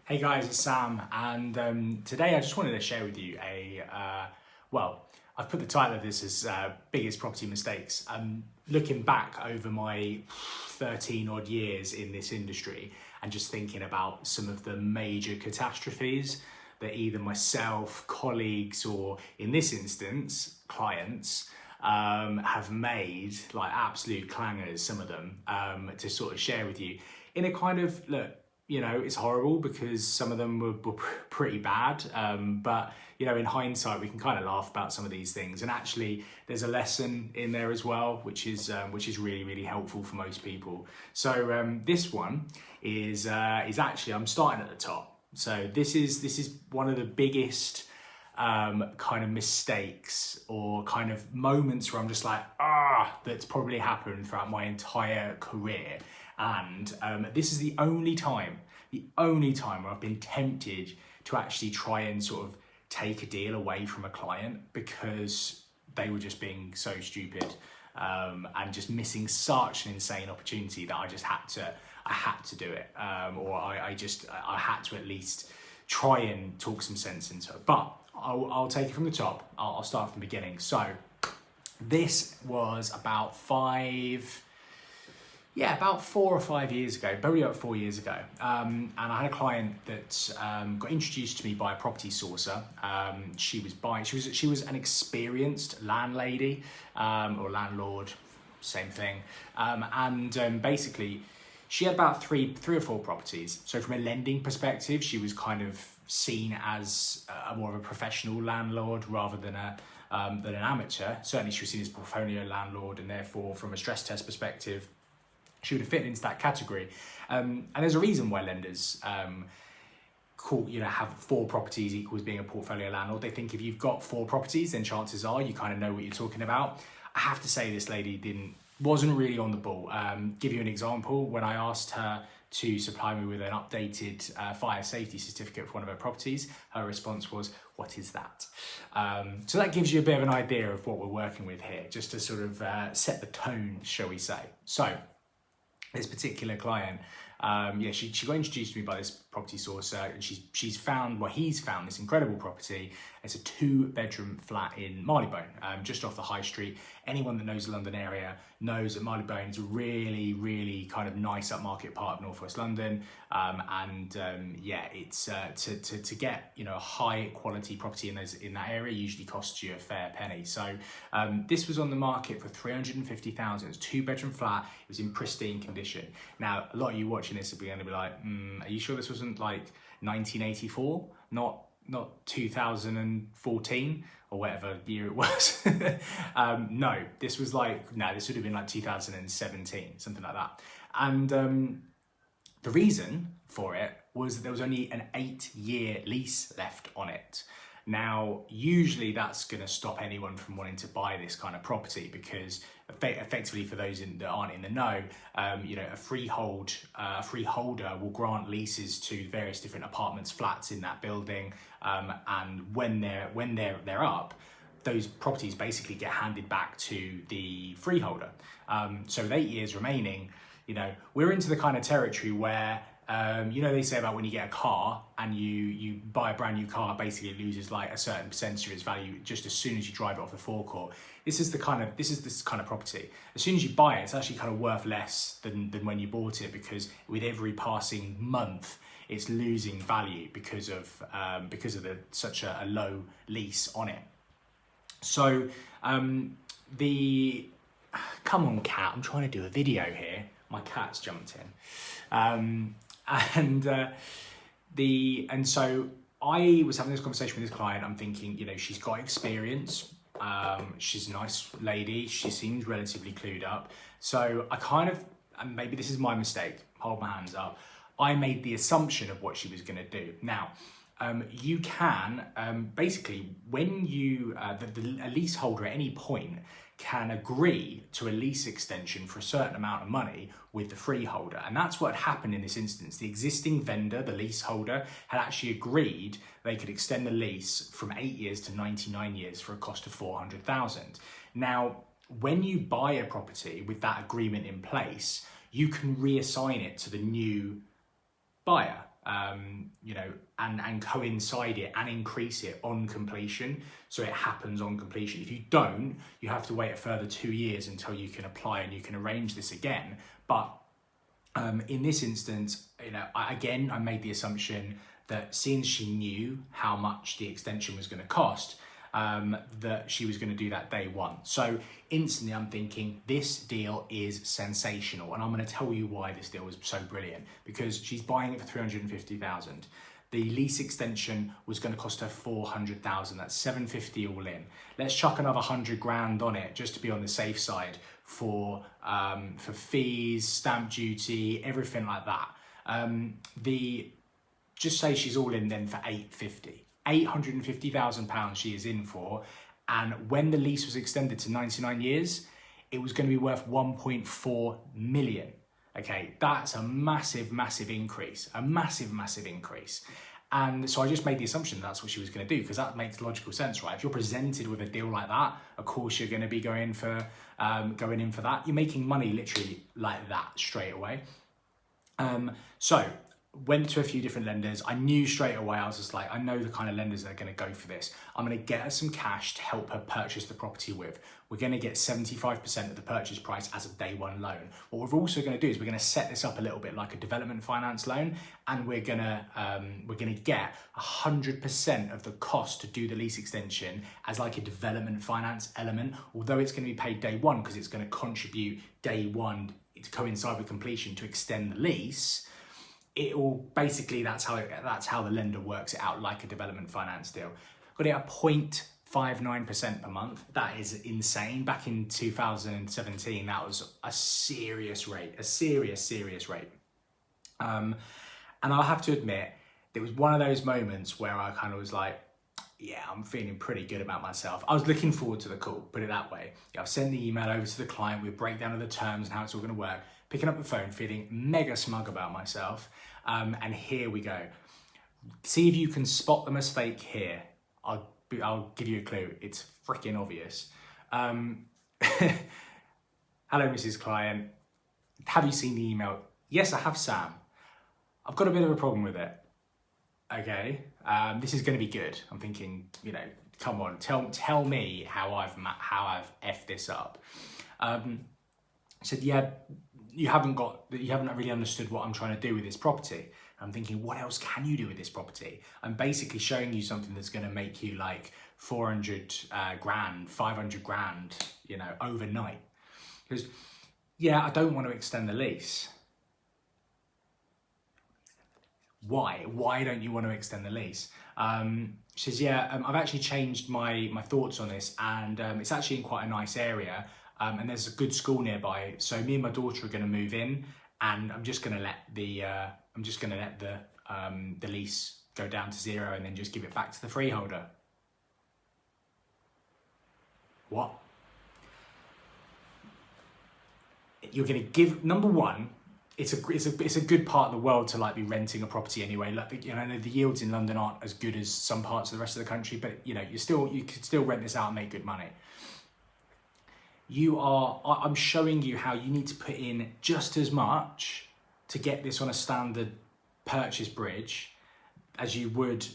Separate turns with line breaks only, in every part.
Hey guys, it's Sam, and today I just wanted to share with you well, I've put the title of this as Biggest Property Mistakes. Looking back over my 13 odd years in this industry and just thinking about some of the major catastrophes that either myself, colleagues, or in this instance, clients, have made, like absolute clangers, some of them, to sort of share with you in a kind of, look, you know, it's horrible because some of them were pretty bad, but you know, in hindsight, we can kind of laugh about some of these things. And actually, there's a lesson in there as well, which is really, really helpful for most people. So this one is actually, I'm starting at the top. So this is one of the biggest kind of mistakes or kind of moments where I'm just like, that's probably happened throughout my entire career. And this is the only time where I've been tempted to actually try and sort of take a deal away from a client because they were just being so stupid and just missing such an insane opportunity that I had to do it, or I had to at least try and talk some sense into it. But I'll take it from the top. I'll start from the beginning. So this was about 4 or 5 years ago, probably about 4 years ago. And I had a client that got introduced to me by a property sourcer. She was an experienced landlady or landlord, same thing. Basically, she had about three or four properties. So from a lending perspective, she was kind of seen as more of a professional landlord rather than an amateur. Certainly, she was seen as a portfolio landlord, and therefore, from a stress test perspective, she would have fit into that category. And there's a reason why lenders have 4 properties equals being a portfolio landlord. They think if you've got 4 properties, then chances are you kind of know what you're talking about. I have to say this lady wasn't really on the ball. Give you an example, when I asked her to supply me with an updated fire safety certificate for one of her properties, her response was, "What is that?" So that gives you a bit of an idea of what we're working with here, just to sort of set the tone, shall we say. So this particular client, she got introduced to me by this property sourcer, and he's found this incredible property. It's a 2-bedroom flat in Marylebone, just off the high street. Anyone that knows the London area knows that Marylebone is a really, really kind of nice upmarket part of Northwest London. It's to get a high quality property in that area usually costs you a fair penny. So this was on the market for 350,000. It's a 2-bedroom flat. It was in pristine condition. Now, a lot of you watching this will be going to be like, are you sure this wasn't like 1984, not 2014 or whatever year it was? No, this would have been like 2017, something like that. And the reason for it was that there was only an 8-year lease left on it. Now, usually that's going to stop anyone from wanting to buy this kind of property because effectively, for those that aren't in the know, a freeholder will grant leases to various different apartments, flats in that building, and when they're up, those properties basically get handed back to the freeholder. So with 8 years remaining, we're into the kind of territory where they say about when you get a car and you buy a brand new car, basically it loses like a certain percentage of its value just as soon as you drive it off the forecourt. This is this kind of property. As soon as you buy it, it's actually kind of worth less than when you bought it, because with every passing month, it's losing value because of such a low lease on it. So come on, cat, I'm trying to do a video here. My cat's jumped in. So I was having this conversation with this client. I'm thinking, she's got experience. She's a nice lady. She seems relatively clued up. So and maybe this is my mistake, hold my hands up. I made the assumption of what she was going to do. Now, you can, basically, when a leaseholder at any point can agree to a lease extension for a certain amount of money with the freeholder. And that's what happened in this instance. The existing vendor, the leaseholder, had actually agreed they could extend the lease from 8 years to 99 years for a cost of 400,000. Now, when you buy a property with that agreement in place, you can reassign it to the new buyer. you know, and coincide it and increase it on completion, so it happens on completion. If you don't, you have to wait a further 2 years until you can apply and you can arrange this again. But in this instance, you know, I made the assumption that since she knew how much the extension was going to cost, that she was going to do that day one. So instantly I'm thinking, this deal is sensational, and I'm going to tell you why this deal was so brilliant. Because she's buying it for 350,000. The lease extension was going to cost her 400,000. That's 750 all in. Let's chuck another 100 grand on it just to be on the safe side for fees, stamp duty, everything like that. Just say she's all in then for 850. £850,000 she is in for, and when the lease was extended to 99 years, it was going to be worth 1.4 million. Okay, that's a massive increase, And so I just made the assumption that's what she was going to do, because that makes logical sense, right? If you're presented with a deal like that, of course you're going to be going in for that. You're making money literally like that straight away. So went to a few different lenders. I knew straight away, I was just like, I know the kind of lenders that are going to go for this. I'm going to get her some cash to help her purchase the property with. We're going to get 75% of the purchase price as a day one loan. What we're also going to do is we're going to set this up a little bit like a development finance loan, and we're going to get 100% of the cost to do the lease extension as like a development finance element, although it's going to be paid day one because it's going to contribute day one to coincide with completion to extend the lease. It will basically, that's how the lender works it out, like a development finance deal. Got it at 0.59% per month. That is insane. Back in 2017, that was a serious rate, a serious rate. And I'll have to admit, it was one of those moments where I kind of was like, yeah, I'm feeling pretty good about myself. I was looking forward to the call, put it that way. Yeah, I've sent the email over to the client with a breakdown of the terms and how it's all going to work. Picking up the phone, feeling mega smug about myself. And here we go. See if you can spot the mistake here. I'll give you a clue. It's freaking obvious. Hello, Mrs. Client. Have you seen the email? Yes, I have, Sam. I've got a bit of a problem with it. Okay, this is going to be good. I'm thinking, you know, come on, tell me how I've effed this up. Said, yeah, you haven't really understood what I'm trying to do with this property. I'm thinking, what else can you do with this property? I'm basically showing you something that's going to make you like 400 grand, 500 grand, you know, overnight. Because, yeah, I don't want to extend the lease. Why? Why don't you want to extend the lease? She says, yeah, I've actually changed my thoughts on this, and it's actually in quite a nice area, and there's a good school nearby. So me and my daughter are going to move in, and I'm just going to let the lease go down to zero, and then just give it back to the freeholder. What? You're going to give, number one, it's a good part of the world to like be renting a property anyway. Like, you know, the yields in London aren't as good as some parts of the rest of the country, but you know, you could still rent this out and make good money. I'm showing you how you need to put in just as much to get this on a standard purchase bridge as you would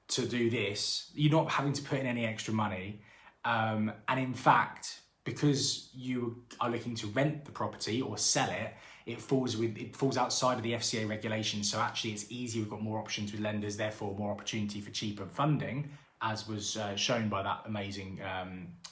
to do this. You're not having to put in any extra money. And in fact, because you are looking to rent the property or sell it, it falls outside of the FCA regulations. So actually it's easier. We've got more options with lenders, therefore more opportunity for cheaper funding, as was shown by that amazing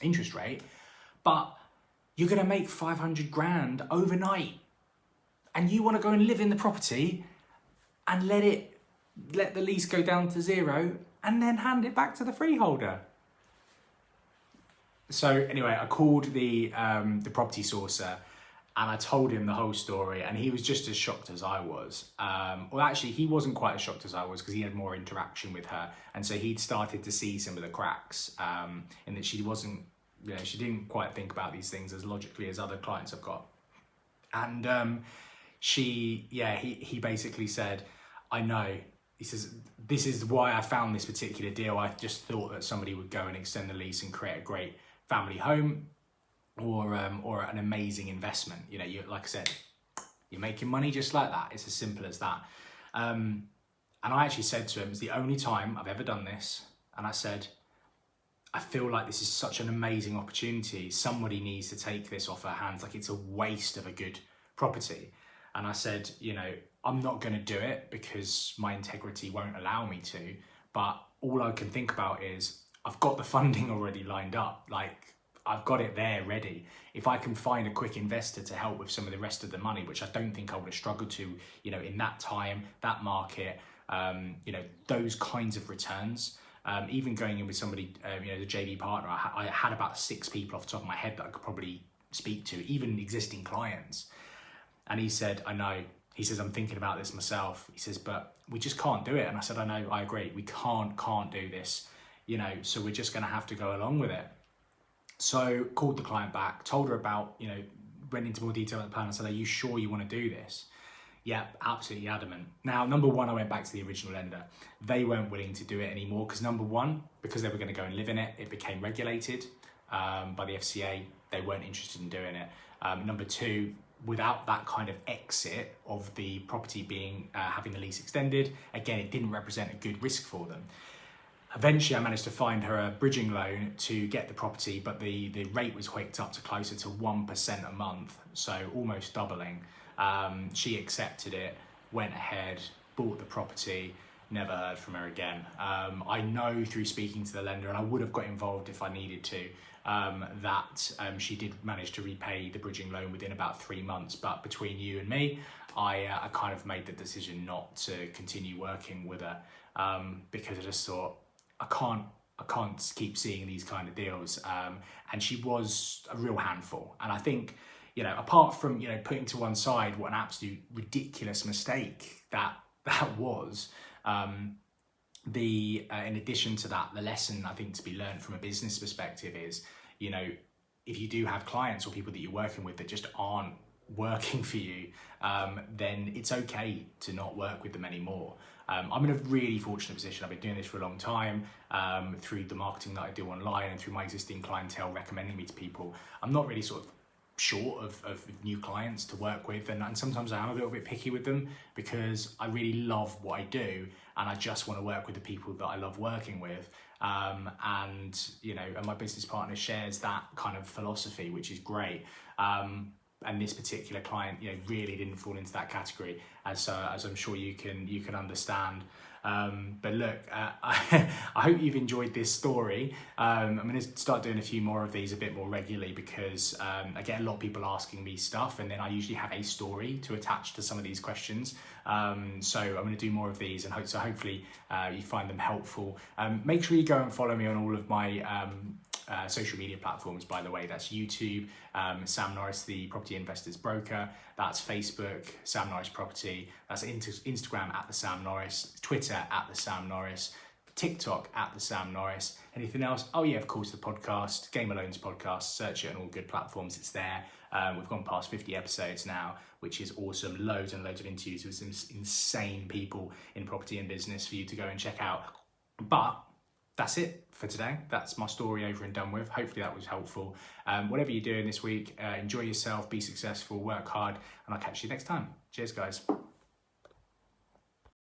interest rate. But you're going to make 500 grand overnight, and you want to go and live in the property and let the lease go down to zero and then hand it back to the freeholder. So anyway, I called the property sourcer and I told him the whole story, and he was just as shocked as I was. Well, actually, he wasn't quite as shocked as I was because he had more interaction with her, and so he'd started to see some of the cracks in that she wasn't, you know, she didn't quite think about these things as logically as other clients I've got. And he basically said, I know. He says, this is why I found this particular deal. I just thought that somebody would go and extend the lease and create a great family home or an amazing investment. You know, like I said, you're making money just like that. It's as simple as that. And I actually said to him, it's the only time I've ever done this. And I said, I feel like this is such an amazing opportunity. Somebody needs to take this off our hands. Like, it's a waste of a good property. And I said, you know, I'm not going to do it because my integrity won't allow me to. But all I can think about is I've got the funding already lined up. Like, I've got it there ready. If I can find a quick investor to help with some of the rest of the money, which I don't think I would have struggled to, you know, in that time, that market, you know, those kinds of returns. Even going in with somebody, you know, the JV partner, I had about 6 people off the top of my head that I could probably speak to, even existing clients. And he said, I know. He says, I'm thinking about this myself. He says, but we just can't do it. And I said, I know, I agree. We can't do this, you know, so we're just going to have to go along with it. So called the client back, told her about, you know, went into more detail on the plan and said, are you sure you want to do this? Yeah, absolutely adamant. Now, number one, I went back to the original lender. They weren't willing to do it anymore because number one, because they were going to go and live in it, it became regulated by the FCA. They weren't interested in doing it. Number two, without that kind of exit of the property being having the lease extended, again, it didn't represent a good risk for them. Eventually, I managed to find her a bridging loan to get the property, but the rate was hiked up to closer to 1% a month, so almost doubling. She accepted it, went ahead, bought the property, never heard from her again. I know through speaking to the lender, and I would have got involved if I needed to, that she did manage to repay the bridging loan within about 3 months. But between you and me, I kind of made the decision not to continue working with her because I just thought, I can't keep seeing these kind of deals. And she was a real handful. And I think, you know, apart from, you know, putting to one side what an absolute ridiculous mistake that was, in addition to that, the lesson I think to be learned from a business perspective is, you know, if you do have clients or people that you're working with that just aren't working for you, then it's okay to not work with them anymore. I'm in a really fortunate position. I've been doing this for a long time, through the marketing that I do online and through my existing clientele recommending me to people. I'm not really sort of short of new clients to work with, and sometimes I am a little bit picky with them because I really love what I do and I just want to work with the people that I love working with. And you know, and my business partner shares that kind of philosophy, which is great. And this particular client, you know, really didn't fall into that category, as I'm sure you can understand. But look, I hope you've enjoyed this story. I'm going to start doing a few more of these a bit more regularly because I get a lot of people asking me stuff, and then I usually have a story to attach to some of these questions. So I'm going to do more of these, and hopefully you find them helpful. Make sure you go and follow me on all of my social media platforms, by the way. That's YouTube, Sam Norris, the Property Investors Broker. That's Facebook, Sam Norris Property. That's Instagram at the Sam Norris, Twitter at the Sam Norris, TikTok at the Sam Norris. Anything else? Oh yeah, of course, the podcast, Game Alone's podcast. Search it on all good platforms. It's there. We've gone past 50 episodes now, which is awesome. Loads and loads of interviews with some insane people in property and business for you to go and check out. But that's it for today. That's my story over and done with. Hopefully that was helpful. Whatever you're doing this week, enjoy yourself, be successful, work hard, and I'll catch you next time. Cheers, guys.